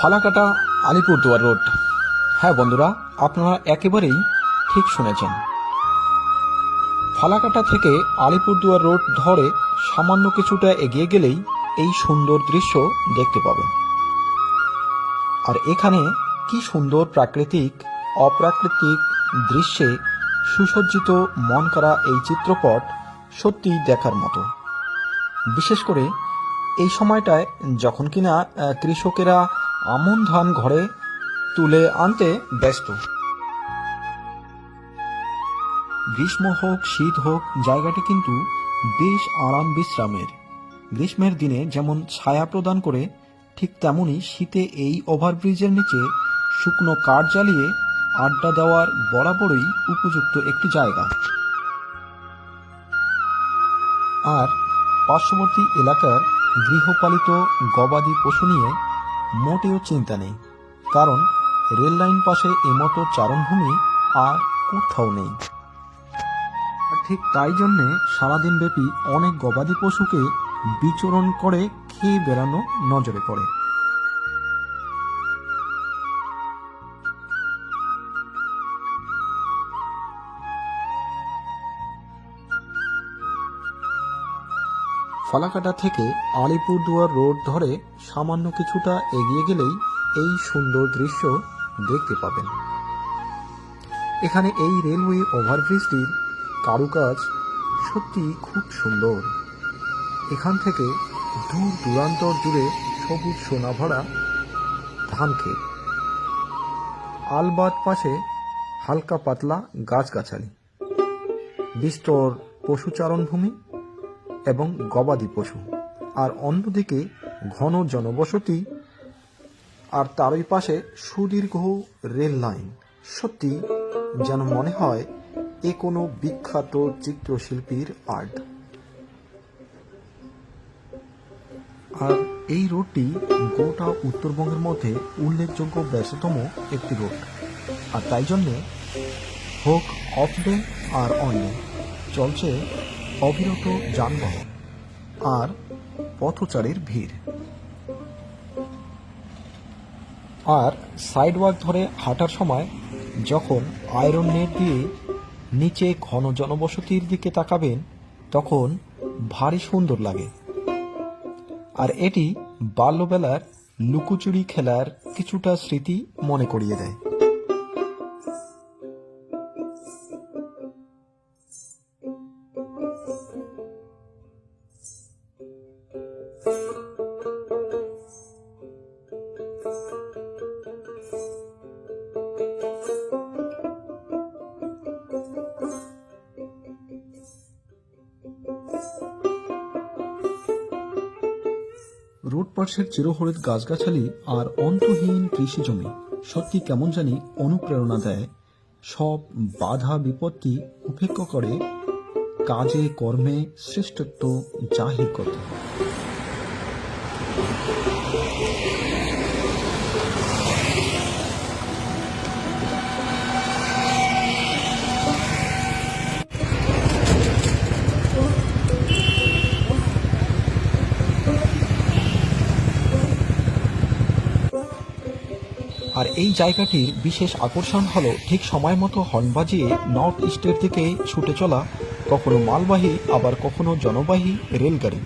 Falakata Alipurduar road. হ্যাঁ বন্ধুরা, আপনারা একেবারেই ঠিক শুনেছেন। ফালাকাটা থেকে আলিপুরদুয়ার রোড ধরে সামান্য কিছুটা এগিয়ে গেলেই এই সুন্দর দৃশ্য দেখতে পাবেন। আর এখানে কি সুন্দর প্রাকৃতিক অপ্রাকৃতিক দৃশ্যে সুসজ্জিত মন কাড়া এই চিত্রপট সত্যি দেখার মতো। বিশেষ করে এই সময়টায় যখন কিনা কৃষকেরা আমন ধান ঘরে তুলে আনতে ব্যস্ত। গ্রীষ্ম হোক শীত হোক, জায়গাটি কিন্তু বেশ আরাম বিশ্রামের। গ্রীষ্মের দিনে যেমন ছায়া প্রদান করে, ঠিক তেমনি শীতে এই ওভারব্রিজের নিচে শুকনো কাঠ জ্বালিয়ে আড্ডা দেওয়ার বরাবরই উপযুক্ত একটি জায়গা। আর পার্শ্ববর্তী এলাকার গৃহপালিত গবাদি পশু নিয়ে মোটেও চিন্তা নেই, কারণ রেল লাইন পাশে এমতো চারণভূমি আর কোথাও নেই। আর ঠিক তাই জন্যে সারাদিন ব্যাপী অনেক গবাদি পশুকে বিচরণ করে খেয়ে বেড়ানো নজরে পড়ে। ফালাকাটা থেকে আলিপুরদুয়ার রোড ধরে সামান্য কিছুটা এগিয়ে গেলেই এই সুন্দর দৃশ্য দেখতে পাবেন। এখানে এই রেলওয়ে ওভারব্রিজটির কারুকাজ সত্যি খুব সুন্দর। এখান থেকে দূর দূরান্তর জুড়ে সবুজ সোনা ভরা ধান ক্ষেত, আলবাদ পাশে হালকা পাতলা গাছগাছালি, বিস্তর পশুচারণভূমি এবং গবাদি পশু, আর অন্যদিকে ঘন জনবসতি, আর তারই পাশে সুদীর্ঘ রেল লাইন। সত্যি যেন মনে হয় এ কোনো বিখ্যাত চিত্রশিল্পীর আর্ট। আর এই রোডটি গোটা উত্তরবঙ্গের মধ্যে উল্লেখযোগ্য ব্যস্ততম একটি রোড। আর তাই জন্যে হোক অফ ডে আর অন ডে চলছে অবিরত যানবাহন আর পথচারীর ভিড়। আর সাইড ওয়াক ধরে হাঁটার সময় যখন আয়রন নেট দিয়ে নিচে ঘন জনবসতির দিকে তাকাবেন, তখন ভারী সুন্দর লাগে। আর এটি বাল্যবেলার লুকোচুরি খেলার কিছুটা স্মৃতি মনে করিয়ে দেয়। রোড পাশের চিরহরিৎ গাছগাছালি আর অন্তহীন কৃষি জমি সত্যি কেমন জানি অনুপ্রেরণা দেয় সব বাধা বিপত্তি উপেক্ষা করে কাজে কর্মে শ্রেষ্ঠত্ব জাহির করতে। আর এই জায়গাটির বিশেষ আকর্ষণ হলো ঠিক সময় মতো হর্ন বাজিয়ে নর্থ ইস্টের দিকে ছুটে চলা কখনো মালবাহী আবার কখনো জনবাহী রেলগাড়ি।